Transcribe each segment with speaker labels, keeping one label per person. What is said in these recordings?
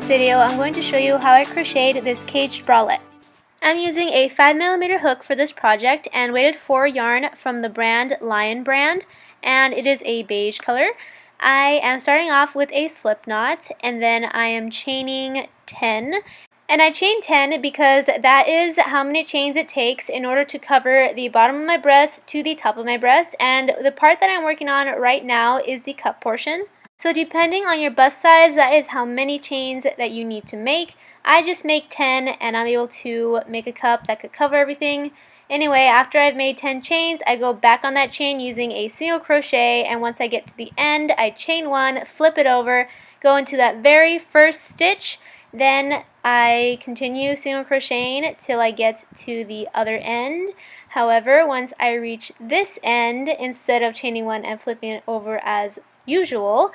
Speaker 1: this video, I'm going to show you how I crocheted this caged bralette. I'm using a 5mm hook for this project and weighted 4 yarn from the brand Lion brand, and it is a beige color. I am starting off with a slip knot, and then I am chaining 10. And I chain 10 because that is how many chains it takes in order to cover the bottom of my breast to the top of my breast, and the part that I'm working on right now is the cup portion. So depending on your bust size, that is how many chains that you need to make. I just make 10 and I'm able to make a cup that could cover everything. Anyway, after I've made 10 chains, I go back on that chain using a single crochet, and once I get to the end, I chain 1, flip it over, go into that very first stitch, then I continue single crocheting till I get to the other end. However, once I reach this end, instead of chaining 1 and flipping it over as usual,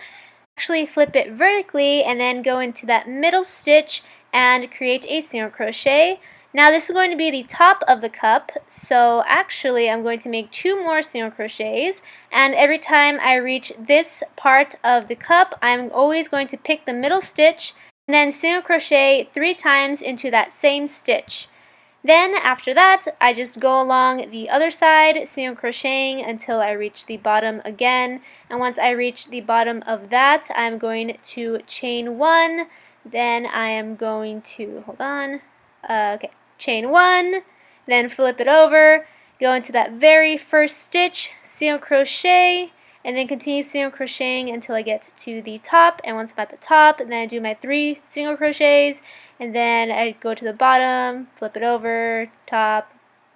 Speaker 1: actually flip it vertically and then go into that middle stitch and create a single crochet. Now this is going to be the top of the cup, so actually I'm going to make 2 more single crochets, and every time I reach this part of the cup, I'm always going to pick the middle stitch and then single crochet 3 times into that same stitch. Then after that, I just go along the other side, single crocheting until I reach the bottom again. And once I reach the bottom of that, I'm going to chain 1. Then I am going to, chain 1, then flip it over, go into that very first stitch, single crochet, and then continue single crocheting until I get to the top. And once I'm at the top, then I do my 3 single crochets, and then I go to the bottom, flip it over, top,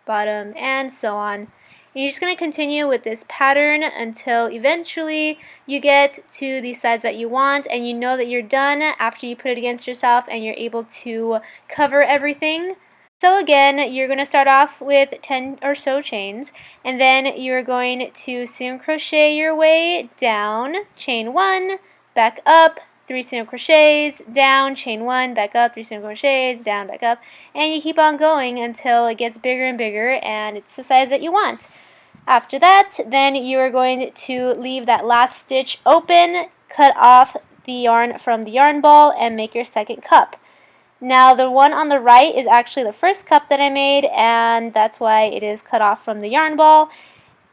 Speaker 1: bottom, and so on. And you're just going to continue with this pattern until eventually you get to the size that you want, and you know that you're done after you put it against yourself and you're able to cover everything. So again, you're going to start off with 10 or so chains, and then you're going to single crochet your way down, chain 1, back up, 3 single crochets, down, chain 1, back up, 3 single crochets, down, back up, and you keep on going until it gets bigger and bigger and it's the size that you want. After that, then you are going to leave that last stitch open, cut off the yarn from the yarn ball, and make your second cup. Now the one on the right is actually the first cup that I made, and that's why it is cut off from the yarn ball,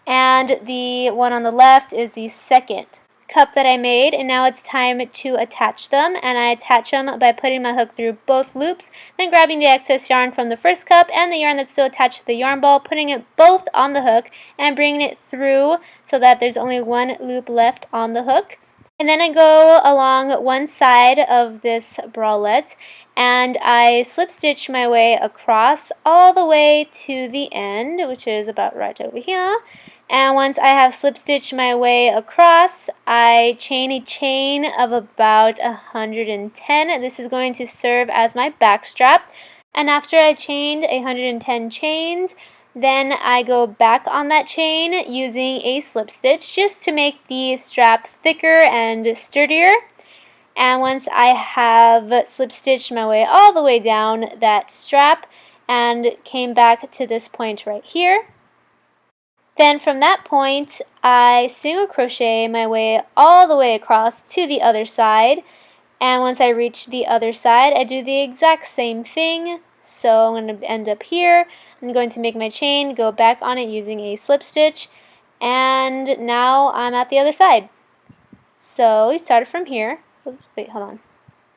Speaker 1: and the one on the left is the second cup that I made. And now it's time to attach them, and I attach them by putting my hook through both loops, then grabbing the excess yarn from the first cup and the yarn that's still attached to the yarn ball, putting it both on the hook and bringing it through so that there's only 1 loop left on the hook. And then I go along one side of this bralette and I slip stitch my way across all the way to the end, which is about right over here. And once I have slip stitched my way across, I chain a chain of about 110. This is going to serve as my back strap. And after I chained 110 chains, then I go back on that chain using a slip stitch just to make the strap thicker and sturdier. And once I have slip stitched my way all the way down that strap and came back to this point right here, then from that point I single crochet my way all the way across to the other side. And once I reach the other side, I do the exact same thing. So I'm going to end up here. I'm going to make my chain, go back on it using a slip stitch, and now I'm at the other side. So we started from here. Oops, wait, hold on.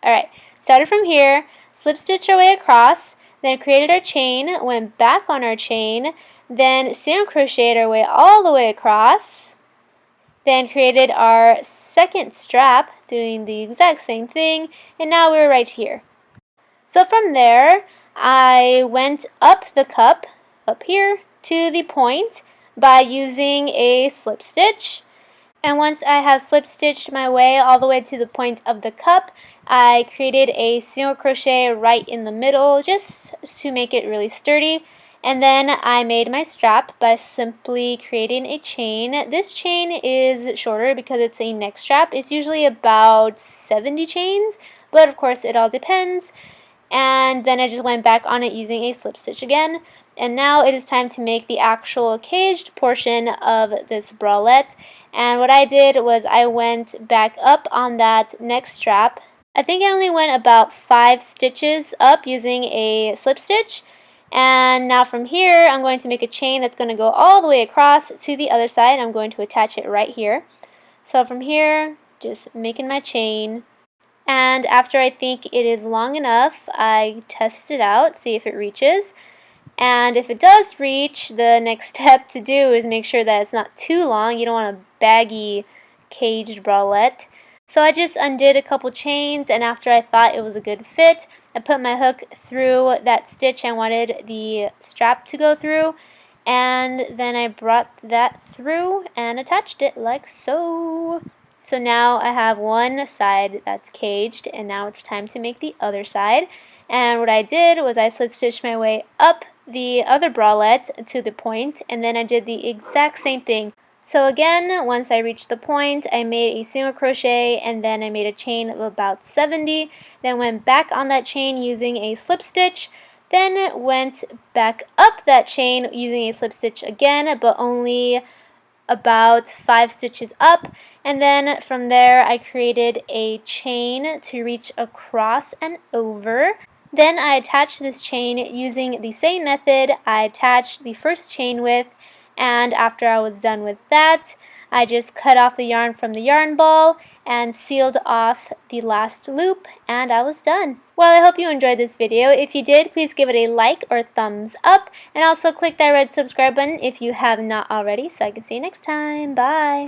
Speaker 1: Alright, started from here, slip stitched our way across, then created our chain, went back on our chain, then single crocheted our way all the way across, then created our second strap, doing the exact same thing, and now we're right here. So from there, I went up the cup, up here, to the point by using a slip stitch. And once I have slip stitched my way all the way to the point of the cup, I created a single crochet right in the middle just to make it really sturdy. And then I made my strap by simply creating a chain. This chain is shorter because it's a neck strap. It's usually about 70 chains, but of course it all depends. And then I just went back on it using a slip stitch again. And now it is time to make the actual caged portion of this bralette. And what I did was I went back up on that neck strap I think I only went about 5 stitches up using a slip stitch. And now from here, I'm going to make a chain that's going to go all the way across to the other side. I'm going to attach it right here. So from here, just making my chain. And after I think it is long enough, I test it out, see if it reaches. And if it does reach, the next step to do is make sure that it's not too long. You don't want a baggy, caged bralette. So I just undid a couple chains, and after I thought it was a good fit, I put my hook through that stitch I wanted the strap to go through, and then I brought that through and attached it like so. So now I have one side that's caged, and now it's time to make the other side. And what I did was I slip stitched my way up the other bralette to the point, and then I did the exact same thing. So again, once I reached the point, I made a single crochet, and then I made a chain of about 70, then went back on that chain using a slip stitch, then went back up that chain using a slip stitch again, but only about 5 stitches up, and then from there I created a chain to reach across and over. Then I attached this chain using the same method I attached the first chain with, and after I was done with that, I just cut off the yarn from the yarn ball and sealed off the last loop, and I was done. Well, I hope you enjoyed this video. If you did, please give it a like or thumbs up, and also click that red subscribe button if you have not already, so I can see you next time. Bye!